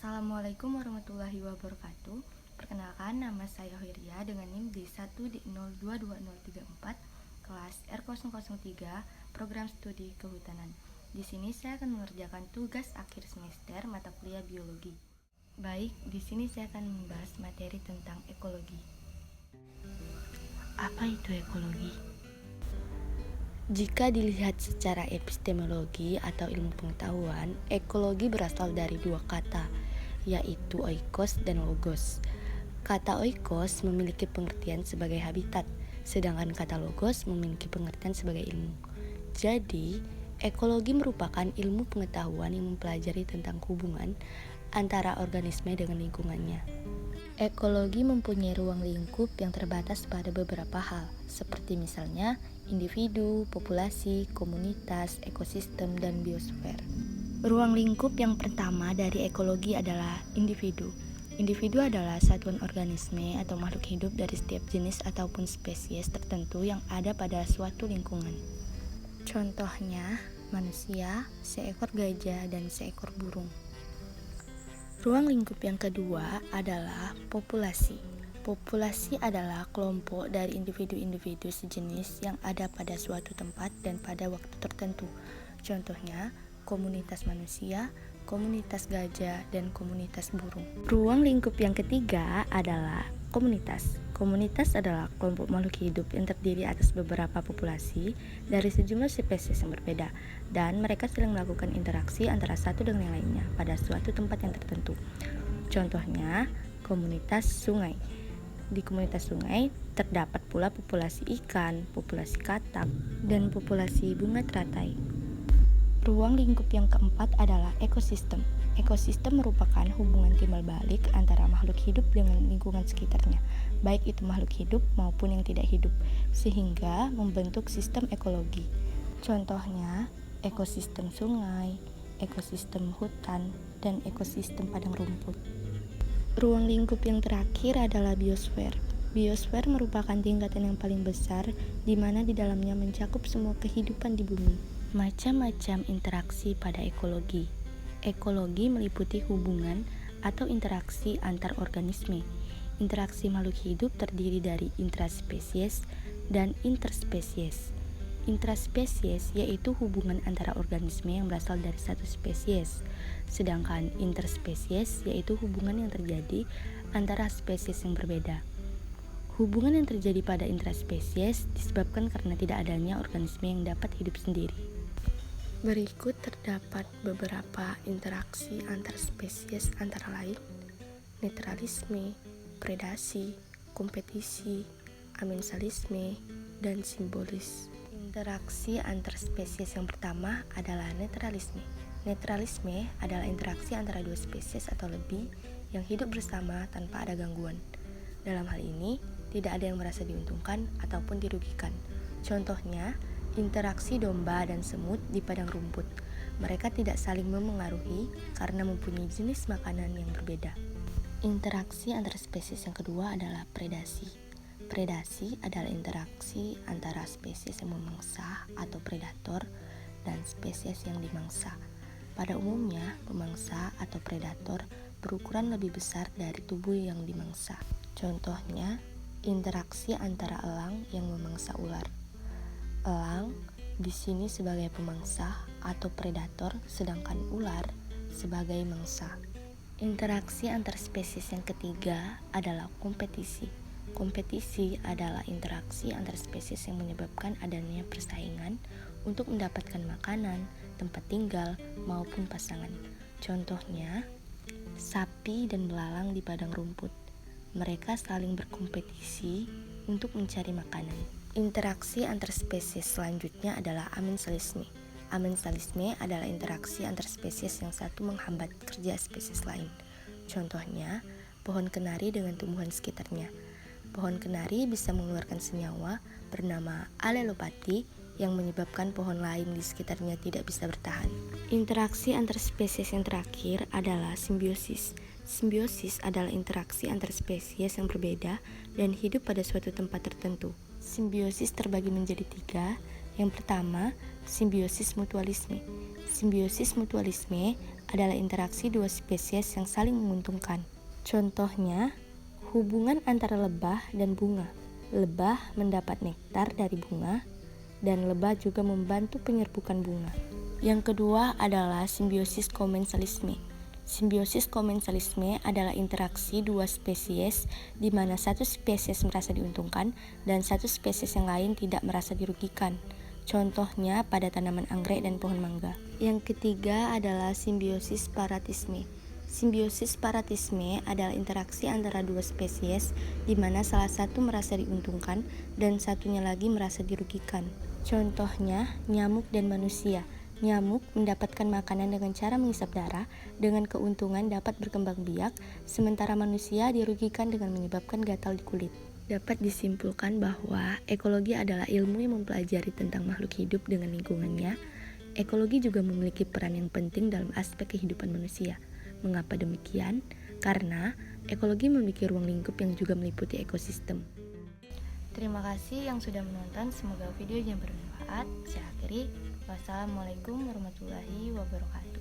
Assalamualaikum warahmatullahi wabarakatuh. Perkenalkan, nama saya Hoiria dengan NIM D1D022034, kelas R003, program studi kehutanan. Di sini saya akan mengerjakan tugas akhir semester mata kuliah biologi. Baik, di sini saya akan membahas materi tentang ekologi. Apa itu ekologi? Jika dilihat secara epistemologi atau ilmu pengetahuan, ekologi berasal dari dua kata, yaitu oikos dan logos. Kata oikos memiliki pengertian sebagai habitat, sedangkan kata logos memiliki pengertian sebagai ilmu. Jadi, ekologi merupakan ilmu pengetahuan yang mempelajari tentang hubungan antara organisme dengan lingkungannya. Ekologi mempunyai ruang lingkup yang terbatas pada beberapa hal, seperti misalnya individu, populasi, komunitas, ekosistem, dan biosfer. Ruang lingkup yang pertama dari ekologi adalah individu. Individu adalah satuan organisme atau makhluk hidup dari setiap jenis ataupun spesies tertentu yang ada pada suatu lingkungan. Contohnya, manusia, seekor gajah, dan seekor burung. Ruang lingkup yang kedua adalah populasi. Populasi adalah kelompok dari individu-individu sejenis yang ada pada suatu tempat dan pada waktu tertentu. Contohnya, komunitas manusia, komunitas gajah, dan komunitas burung. Ruang lingkup yang ketiga adalah komunitas. Komunitas adalah kelompok makhluk hidup yang terdiri atas beberapa populasi dari sejumlah spesies yang berbeda, dan mereka saling melakukan interaksi antara satu dengan yang lainnya pada suatu tempat yang tertentu. Contohnya, komunitas sungai. Di komunitas sungai terdapat pula populasi ikan, populasi katak, dan populasi bunga teratai. Ruang lingkup yang keempat adalah ekosistem. Ekosistem merupakan hubungan timbal balik antara makhluk hidup dengan lingkungan sekitarnya, baik itu makhluk hidup maupun yang tidak hidup, sehingga membentuk sistem ekologi. Contohnya, ekosistem sungai, ekosistem hutan, dan ekosistem padang rumput. Ruang lingkup yang terakhir adalah biosfer. Biosfer merupakan tingkatan yang paling besar, di mana di dalamnya mencakup semua kehidupan di bumi. Macam-macam interaksi pada ekologi. Ekologi meliputi hubungan atau interaksi antar organisme. Interaksi makhluk hidup terdiri dari intraspesies dan interspesies. Intraspesies yaitu hubungan antara organisme yang berasal dari satu spesies, sedangkan interspesies yaitu hubungan yang terjadi antara spesies yang berbeda. Hubungan yang terjadi pada intraspesies disebabkan karena tidak adanya organisme yang dapat hidup sendiri. Berikut terdapat beberapa interaksi antar spesies antara lain: netralisme, predasi, kompetisi, amensalisme, dan simbolis. Interaksi antar spesies yang pertama adalah netralisme. Netralisme adalah interaksi antara dua spesies atau lebih yang hidup bersama tanpa ada gangguan. Dalam hal ini, tidak ada yang merasa diuntungkan ataupun dirugikan. Contohnya, interaksi domba dan semut di padang rumput. Mereka tidak saling memengaruhi karena mempunyai jenis makanan yang berbeda. Interaksi antar spesies yang kedua adalah predasi. Predasi adalah interaksi antara spesies yang memangsa atau predator dan spesies yang dimangsa. Pada umumnya, pemangsa atau predator berukuran lebih besar dari tubuh yang dimangsa. Contohnya, interaksi antara elang yang memangsa ular. Elang di sini sebagai pemangsa atau predator, sedangkan ular sebagai mangsa. Interaksi antar spesies yang ketiga adalah kompetisi. Kompetisi adalah interaksi antar spesies yang menyebabkan adanya persaingan untuk mendapatkan makanan, tempat tinggal, maupun pasangan. Contohnya, sapi dan belalang di padang rumput. Mereka saling berkompetisi untuk mencari makanan. Interaksi antar spesies selanjutnya adalah amensalisme. Amensalisme adalah interaksi antar spesies yang satu menghambat kerja spesies lain. Contohnya, pohon kenari dengan tumbuhan sekitarnya. Pohon kenari bisa mengeluarkan senyawa bernama alelopati yang menyebabkan pohon lain di sekitarnya tidak bisa bertahan. Interaksi antar spesies yang terakhir adalah simbiosis. Simbiosis adalah interaksi antar spesies yang berbeda dan hidup pada suatu tempat tertentu. Simbiosis terbagi menjadi 3. Yang pertama, Simbiosis mutualisme. Simbiosis mutualisme adalah interaksi dua spesies yang saling menguntungkan. Contohnya, hubungan antara lebah dan bunga. Lebah mendapat nektar dari bunga, dan lebah juga membantu penyerbukan bunga. Yang kedua adalah simbiosis komensalisme. Simbiosis komensalisme adalah interaksi dua spesies di mana satu spesies merasa diuntungkan dan satu spesies yang lain tidak merasa dirugikan. Contohnya pada tanaman anggrek dan pohon mangga. Yang ketiga adalah simbiosis paratisme. Simbiosis paratisme adalah interaksi antara dua spesies di mana salah satu merasa diuntungkan dan satunya lagi merasa dirugikan. Contohnya nyamuk dan manusia. Nyamuk mendapatkan makanan dengan cara menghisap darah dengan keuntungan dapat berkembang biak, sementara manusia dirugikan dengan menyebabkan gatal di kulit. Dapat disimpulkan bahwa ekologi adalah ilmu yang mempelajari tentang makhluk hidup dengan lingkungannya. Ekologi juga memiliki peran yang penting dalam aspek kehidupan manusia. Mengapa demikian? Karena ekologi memiliki ruang lingkup yang juga meliputi ekosistem. Terima kasih yang sudah menonton, semoga videonya bermanfaat. Saya akhiri. Wassalamualaikum warahmatullahi wabarakatuh.